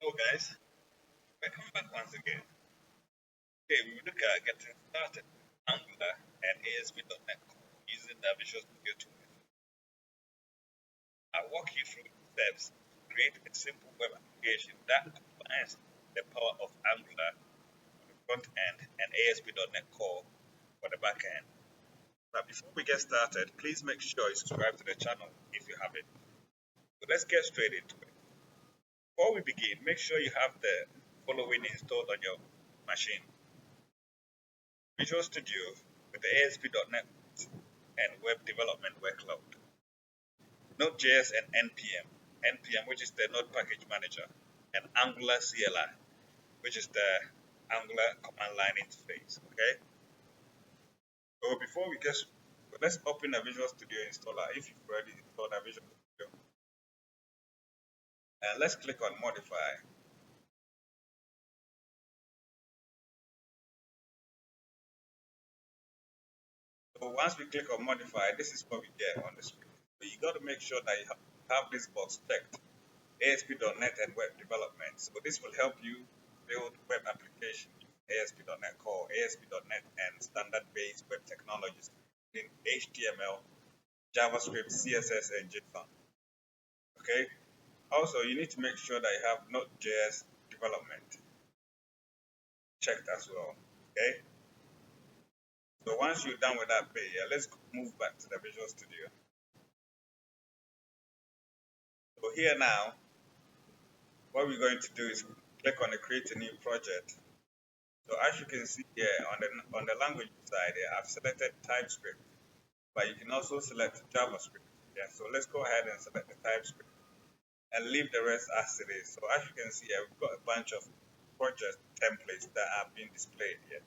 Hello guys, welcome back once again. Okay, we look at getting started with Angular and ASP.NET using the Visual Studio Tool. I'll walk you through the steps to create a simple web application that combines the power of Angular for the front end and ASP.NET Core for the back end. But before we get started, please make sure you subscribe to the channel if you haven't. So let's get straight into it. Before we begin, make sure you have the following installed on your machine. Visual Studio with the ASP.NET and Web Development Workload, Node.js and NPM, which is the Node Package Manager, and Angular CLI, which is the Angular command line interface. Okay. So before we get, let's open a Visual Studio installer if you've already installed a Visual Studio, and let's click on Modify. So once we click on Modify, this is what we get on the screen. But you got to make sure that you have this box checked. ASP.NET and Web Development. So this will help you build web applications using ASP.NET Core, ASP.NET, and standard-based web technologies in HTML, JavaScript, CSS, and JSON. Okay. Also, you need to make sure that you have Node.js development checked as well. Okay. So once you're done with that bit, let's move back to the Visual Studio. So here now, what we're going to do is click on the Create a New Project. So as you can see here on the language side here, I've selected TypeScript, but you can also select JavaScript. Yeah, so let's go ahead and select the TypeScript and leave the rest as it is. So as you can see here, we've got a bunch of project templates that are being displayed here.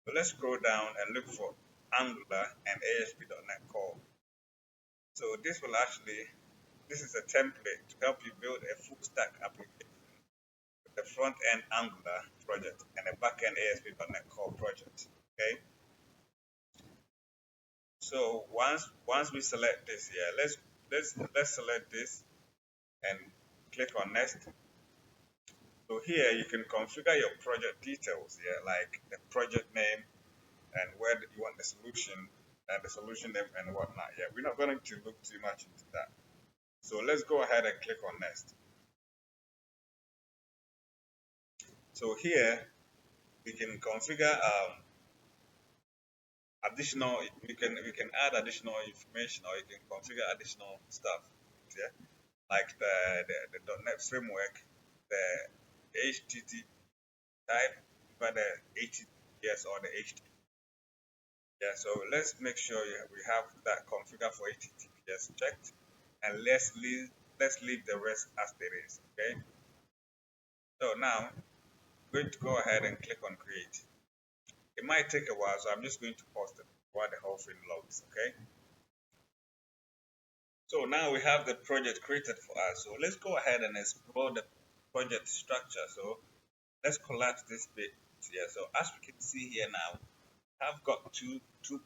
So let's scroll down and look for Angular and ASP.NET Core. So this is a template to help you build a full stack application with the front end Angular project and a back end ASP.NET Core project. Okay. So once we select this here, let's select this and click on next. So here you can configure your project details here, like the project name and where you want the solution and the solution name and whatnot. Yeah, we're not going to look too much into that. So let's go ahead and click on next. So here we can configure additional. We can add additional information, or you can configure additional stuff. Yeah, like the .NET framework, the HTTP type, but the HTTPS or the HTTP. Yeah, so let's make sure we have that configured for HTTPS checked, and let's leave the rest as it is. Okay. So now I'm going to go ahead and click on create. It might take a while, so I'm just going to pause it while the whole thing loads. Okay. So now we have the project created for us. So let's go ahead and explore the project structure. So let's collapse this bit here. So as we can see here now, I've got two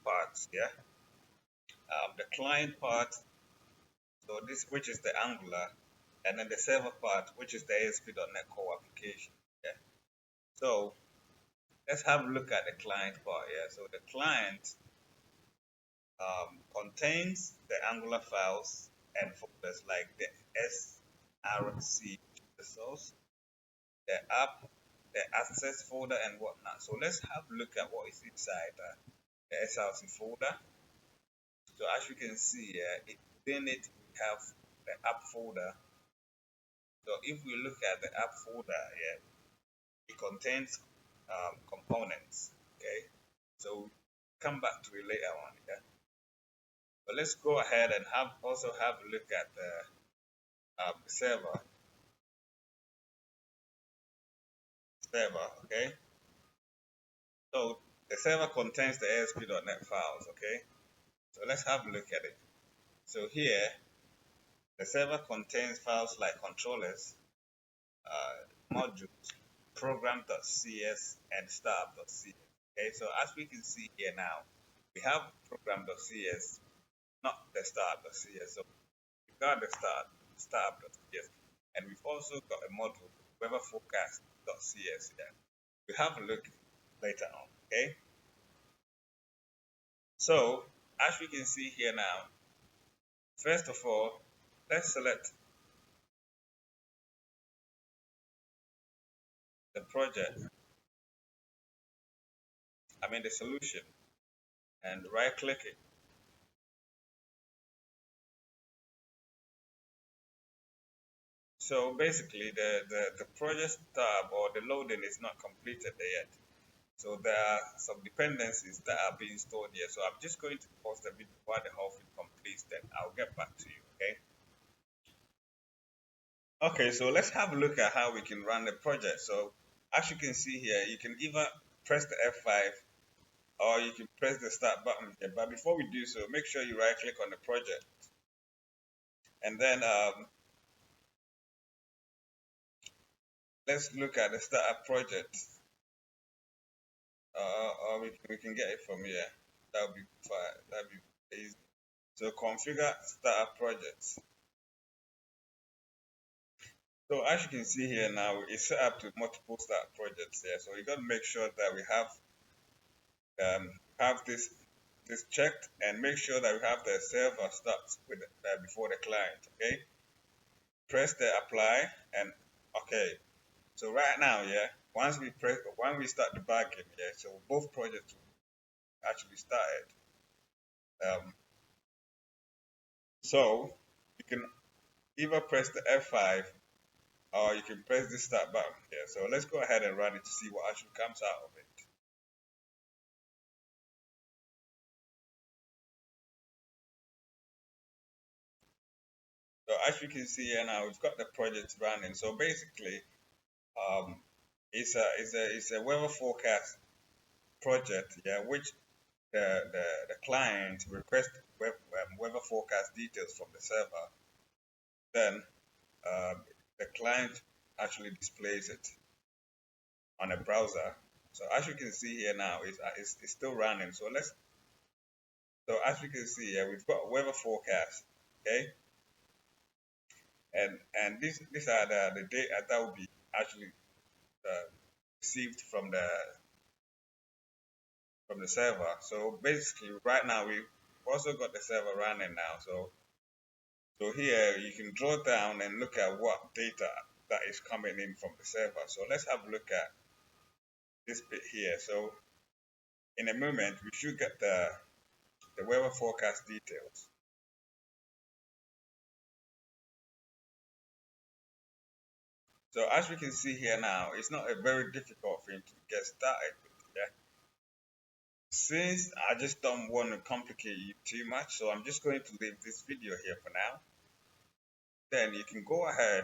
parts here. The client part, so this which is the Angular, and then the server part, which is the ASP.NET Core application. Yeah. So let's have a look at the client part here. So the client contains the Angular files and folders like the src, the source, the app, the access folder, and whatnot. So let's have a look at what is inside the src folder. So as you can see here, within it we have the app folder. So if we look at the app folder here, it contains components. Okay, so come back to it later on. Yeah. But let's go ahead and also have a look at the server. Okay. So the server contains the ASP.NET files. Okay. So let's have a look at it. So here, the server contains files like controllers, modules, program.cs, and startup.cs. Okay, so as we can see here now, we have program.cs, not the startup.cs. So we got the startup.cs, and we've also got a module weatherforecast.cs. Yeah. We have a look later on. Okay. So as we can see here now, first of all, let's select the project, the solution, and right click it. So basically the project tab or the loading is not completed yet. So there are some dependencies that are being stored here. So I'm just going to pause the video while the whole thing completes, then I'll get back to you, okay? Okay, so let's have a look at how we can run the project. So as you can see here, you can either press the F5 or you can press the start button here. But before we do so, make sure you right click on the project. And then let's look at the startup project. Or we can get it from here. That'll be fine. That'll be easy. So configure startup projects. So as you can see here now, it's set up to multiple startup projects here. So you got to make sure that we have this checked and make sure that we have the server starts with before the client. Okay. Press the apply and okay. So right now, yeah, when we start the backend, yeah, so both projects actually started. So you can either press the F5 or you can press the start button here. So let's go ahead and run it to see what actually comes out of it. So as you can see here now, we've got the project running. So basically, um, it's a weather forecast project, yeah, which the client requests weather forecast details from the server. Then the client actually displays it on a browser. So as you can see here now, it's still running. So as you can see here, we've got weather forecast, okay, and these are the data that will be actually uh, received from the server. So basically, right now we've also got the server running now. So here you can draw down and look at what data that is coming in from the server. So let's have a look at this bit here. So in a moment, we should get the weather forecast details. So as we can see here now, it's not a very difficult thing to get started with. Yeah? Since I just don't want to complicate you too much, so I'm just going to leave this video here for now. Then you can go ahead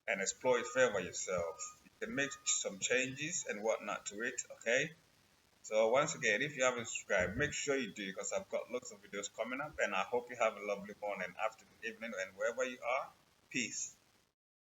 and explore it further yourself. You can make some changes and whatnot to it, okay? So once again, if you haven't subscribed, make sure you do because I've got lots of videos coming up and I hope you have a lovely morning, afternoon, evening, and wherever you are. Peace.